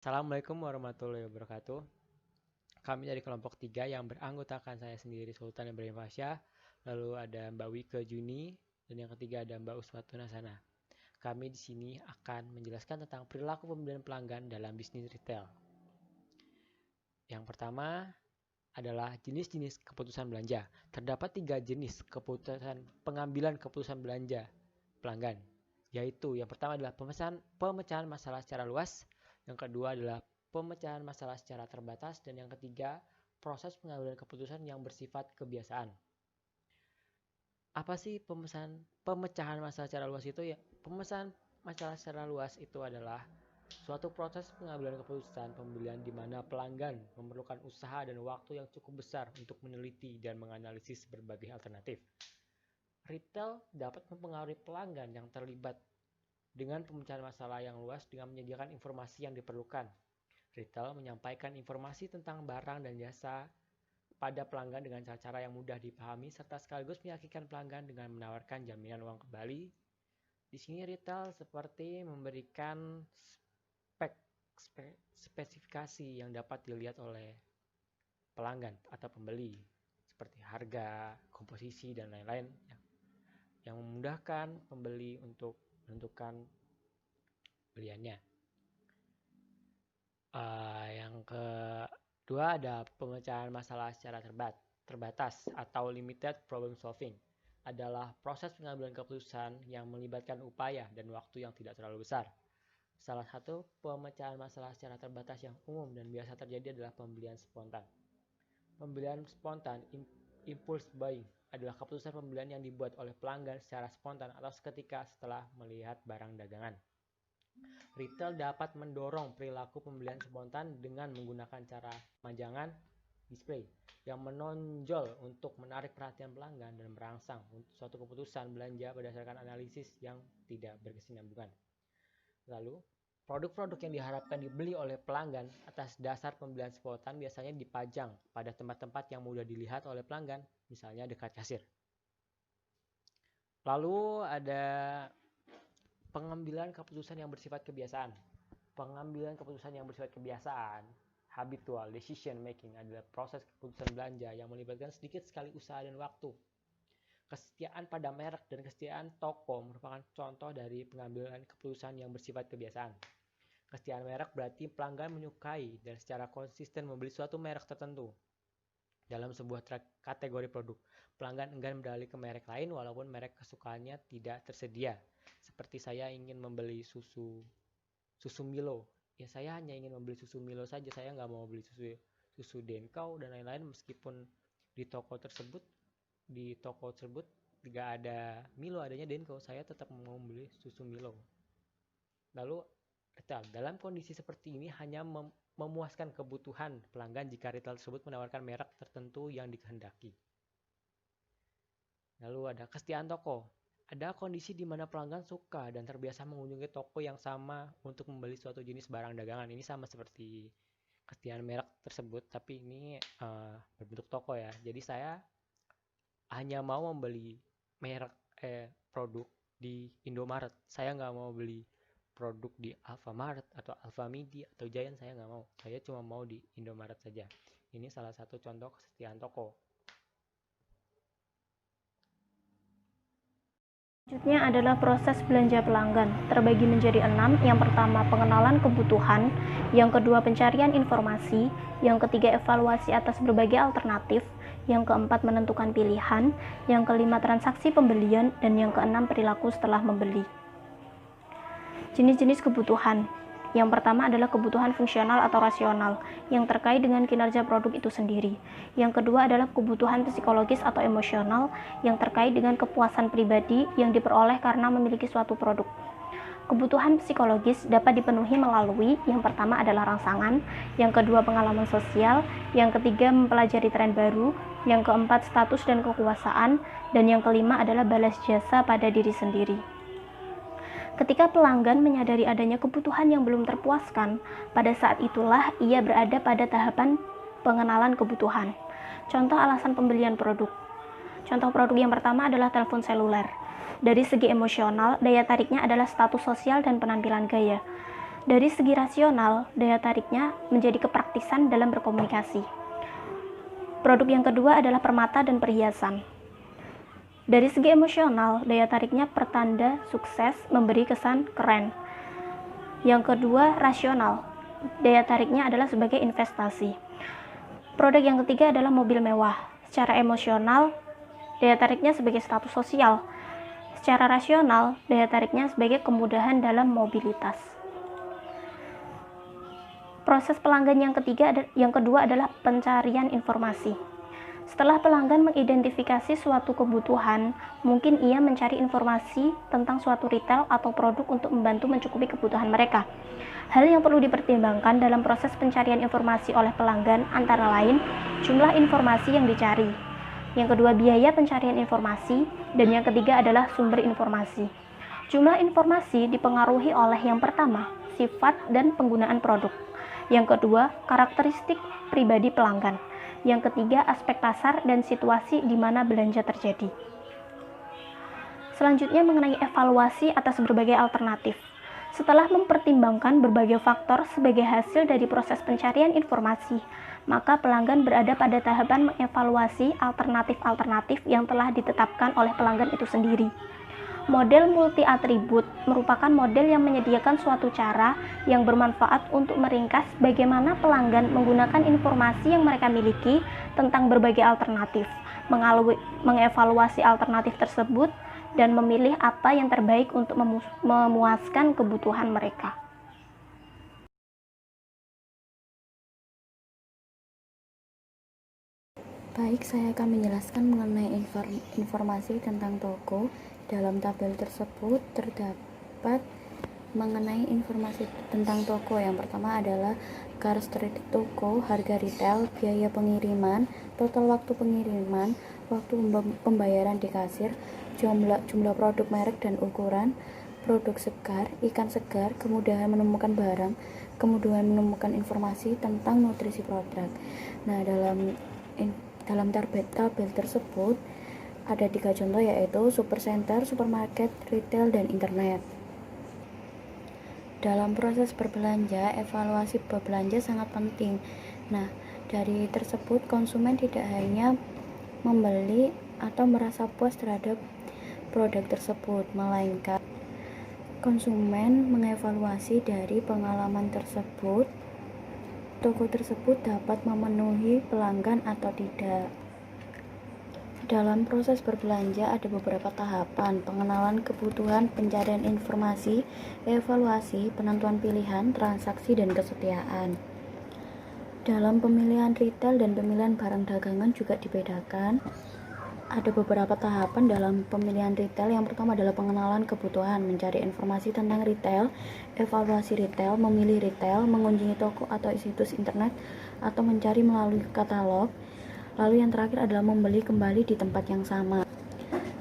Assalamualaikum warahmatullahi wabarakatuh. Kami dari kelompok 3 yang beranggotakan saya sendiri Sultan Ibrahim Fasya, lalu ada Mbak Wike Juni, dan yang ketiga ada Mbak Uswatuna Sana. Kami di sini akan menjelaskan tentang perilaku pembelian pelanggan dalam bisnis retail. Yang pertama adalah jenis-jenis keputusan belanja. Terdapat 3 jenis pengambilan keputusan belanja pelanggan, yaitu yang pertama adalah pemecahan masalah secara luas, yang kedua adalah pemecahan masalah secara terbatas, dan yang ketiga proses pengambilan keputusan yang bersifat kebiasaan. Apa sih pemecahan masalah secara luas itu? Ya, pemecahan masalah secara luas itu adalah suatu proses pengambilan keputusan pembelian di mana pelanggan memerlukan usaha dan waktu yang cukup besar untuk meneliti dan menganalisis berbagai alternatif. Retail dapat mempengaruhi pelanggan yang terlibat dengan pemecahan masalah yang luas dengan menyediakan informasi yang diperlukan. Retail menyampaikan informasi tentang barang dan jasa pada pelanggan dengan cara-cara yang mudah dipahami serta sekaligus meyakinkan pelanggan dengan menawarkan jaminan uang kembali. Di sini retail seperti memberikan spesifikasi yang dapat dilihat oleh pelanggan atau pembeli seperti harga, komposisi, dan lain-lain yang memudahkan pembeli untuk menentukan pilihannya. Yang kedua ada pemecahan masalah secara terbatas atau limited problem solving. Adalah proses pengambilan keputusan yang melibatkan upaya dan waktu yang tidak terlalu besar. Salah satu pemecahan masalah secara terbatas yang umum dan biasa terjadi adalah pembelian spontan. Pembelian spontan, impulse buying, adalah keputusan pembelian yang dibuat oleh pelanggan secara spontan atau seketika setelah melihat barang dagangan. Retail dapat mendorong perilaku pembelian spontan dengan menggunakan cara pemajangan display yang menonjol untuk menarik perhatian pelanggan dan merangsang suatu keputusan belanja berdasarkan analisis yang tidak berkesinambungan. Lalu, produk-produk yang diharapkan dibeli oleh pelanggan atas dasar pembelian spontan biasanya dipajang pada tempat-tempat yang mudah dilihat oleh pelanggan, misalnya dekat kasir. Lalu ada pengambilan keputusan yang bersifat kebiasaan. Pengambilan keputusan yang bersifat kebiasaan, habitual decision making, adalah proses keputusan belanja yang melibatkan sedikit sekali usaha dan waktu. Kesetiaan pada merek dan kesetiaan toko merupakan contoh dari pengambilan keputusan yang bersifat kebiasaan. Kesetiaan merek berarti pelanggan menyukai dan secara konsisten membeli suatu merek tertentu. Dalam sebuah kategori produk, pelanggan enggan beralih ke merek lain walaupun merek kesukaannya tidak tersedia. Seperti saya ingin membeli susu Milo. Ya saya hanya ingin membeli susu Milo saja, saya nggak mau beli susu Denkau dan lain-lain meskipun di toko tersebut tidak ada Milo, adanya Denkau, saya tetap mau membeli susu Milo. Lalu retail dalam kondisi seperti ini hanya memuaskan kebutuhan pelanggan jika retail tersebut menawarkan merek tertentu yang dikehendaki. Lalu ada kesetiaan toko. Ada kondisi di mana pelanggan suka dan terbiasa mengunjungi toko yang sama untuk membeli suatu jenis barang dagangan. Ini sama seperti kesetiaan merek tersebut, tapi ini berbentuk toko ya. Jadi saya hanya mau membeli produk di Indomaret. Saya nggak mau beli produk di Alfamart atau Alfamidi atau Giant, saya nggak mau. Saya cuma mau di Indomaret saja. Ini salah satu contoh kesetiaan toko. Selanjutnya adalah proses belanja pelanggan, terbagi menjadi 6. Yang pertama, pengenalan kebutuhan. Yang kedua, pencarian informasi. Yang ketiga, evaluasi atas berbagai alternatif. Yang keempat, menentukan pilihan. Yang kelima, transaksi pembelian. Dan yang keenam, perilaku setelah membeli. Jenis-jenis kebutuhan. Yang pertama adalah kebutuhan fungsional atau rasional, yang terkait dengan kinerja produk itu sendiri. Yang kedua adalah kebutuhan psikologis atau emosional, yang terkait dengan kepuasan pribadi yang diperoleh karena memiliki suatu produk. Kebutuhan psikologis dapat dipenuhi melalui yang pertama adalah rangsangan, yang kedua pengalaman sosial, yang ketiga mempelajari tren baru, yang keempat status dan kekuasaan, dan yang kelima adalah balas jasa pada diri sendiri. Ketika pelanggan menyadari adanya kebutuhan yang belum terpuaskan, pada saat itulah ia berada pada tahapan pengenalan kebutuhan. Contoh alasan pembelian produk. Contoh produk yang pertama adalah telepon seluler. Dari segi emosional, daya tariknya adalah status sosial dan penampilan gaya. Dari segi rasional, daya tariknya menjadi kepraktisan dalam berkomunikasi. Produk yang kedua adalah permata dan perhiasan. Dari segi emosional, daya tariknya pertanda sukses, memberi kesan keren. Yang kedua, rasional. Daya tariknya adalah sebagai investasi. Produk yang ketiga adalah mobil mewah. Secara emosional, daya tariknya sebagai status sosial. Secara rasional, daya tariknya sebagai kemudahan dalam mobilitas. Proses pelanggan yang kedua adalah pencarian informasi. Setelah pelanggan mengidentifikasi suatu kebutuhan, mungkin ia mencari informasi tentang suatu retail atau produk untuk membantu mencukupi kebutuhan mereka. Hal yang perlu dipertimbangkan dalam proses pencarian informasi oleh pelanggan antara lain jumlah informasi yang dicari. Yang kedua, biaya pencarian informasi, dan yang ketiga adalah sumber informasi. Jumlah informasi dipengaruhi oleh yang pertama, sifat dan penggunaan produk. Yang kedua, karakteristik pribadi pelanggan. Yang ketiga, aspek pasar dan situasi di mana belanja terjadi. Selanjutnya mengenai evaluasi atas berbagai alternatif. Setelah mempertimbangkan berbagai faktor sebagai hasil dari proses pencarian informasi, maka pelanggan berada pada tahapan mengevaluasi alternatif-alternatif yang telah ditetapkan oleh pelanggan itu sendiri. Model multi-atribut merupakan model yang menyediakan suatu cara yang bermanfaat untuk meringkas bagaimana pelanggan menggunakan informasi yang mereka miliki tentang berbagai alternatif, mengevaluasi alternatif tersebut, dan memilih apa yang terbaik untuk memuaskan kebutuhan mereka. Baik, saya akan menjelaskan mengenai informasi tentang toko. Dalam tabel tersebut terdapat mengenai informasi tentang toko. Yang pertama adalah karakteristik toko, harga retail, biaya pengiriman, total waktu pengiriman, waktu pembayaran di kasir, jumlah produk merek dan ukuran, produk segar, ikan segar, kemudahan menemukan barang, kemudahan menemukan informasi tentang nutrisi produk. Nah, dalam tabel tersebut ada 3 contoh, yaitu supercenter, supermarket, retail, dan internet. Dalam proses berbelanja, evaluasi berbelanja sangat penting. Nah, dari tersebut konsumen tidak hanya membeli atau merasa puas terhadap produk tersebut, melainkan konsumen mengevaluasi dari pengalaman tersebut, toko tersebut dapat memenuhi pelanggan atau tidak. Dalam proses berbelanja ada beberapa tahapan: pengenalan kebutuhan, pencarian informasi, evaluasi, penentuan pilihan, transaksi, dan kesetiaan. Dalam pemilihan retail dan pemilihan barang dagangan juga dibedakan. Ada beberapa tahapan dalam pemilihan retail. Yang pertama adalah pengenalan kebutuhan, mencari informasi tentang retail, evaluasi retail, memilih retail, mengunjungi toko atau situs internet, atau mencari melalui katalog. Lalu yang terakhir adalah membeli kembali di tempat yang sama.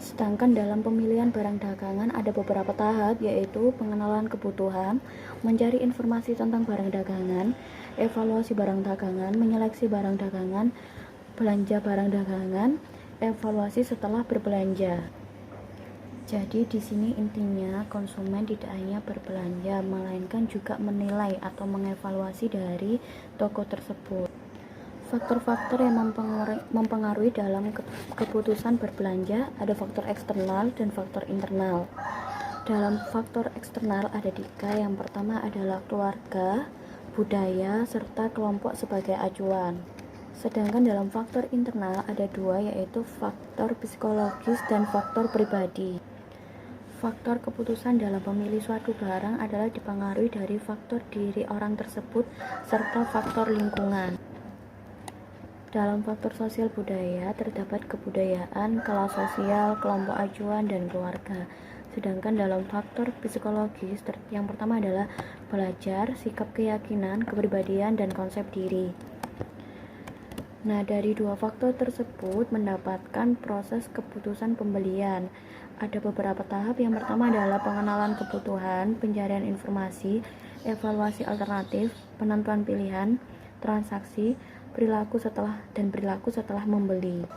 Sedangkan dalam pemilihan barang dagangan ada beberapa tahap, yaitu pengenalan kebutuhan, mencari informasi tentang barang dagangan, evaluasi barang dagangan, menyeleksi barang dagangan, belanja barang dagangan, evaluasi setelah berbelanja. Jadi di sini intinya konsumen tidak hanya berbelanja, melainkan juga menilai atau mengevaluasi dari toko tersebut. Faktor-faktor yang mempengaruhi dalam keputusan berbelanja ada faktor eksternal dan faktor internal. Dalam faktor eksternal ada 3. Yang pertama adalah keluarga, budaya, serta kelompok sebagai acuan. Sedangkan dalam faktor internal ada 2, yaitu faktor psikologis dan faktor pribadi. Faktor keputusan dalam memilih suatu barang adalah dipengaruhi dari faktor diri orang tersebut serta faktor lingkungan. Dalam faktor sosial budaya terdapat kebudayaan, kelas sosial, kelompok acuan, dan keluarga. Sedangkan dalam faktor psikologis yang pertama adalah belajar, sikap, keyakinan, kepribadian, dan konsep diri. Nah, dari 2 faktor tersebut mendapatkan proses keputusan pembelian. Ada beberapa tahap. Yang pertama adalah pengenalan kebutuhan, pencarian informasi, evaluasi alternatif, penentuan pilihan, transaksi, perilaku setelah membeli.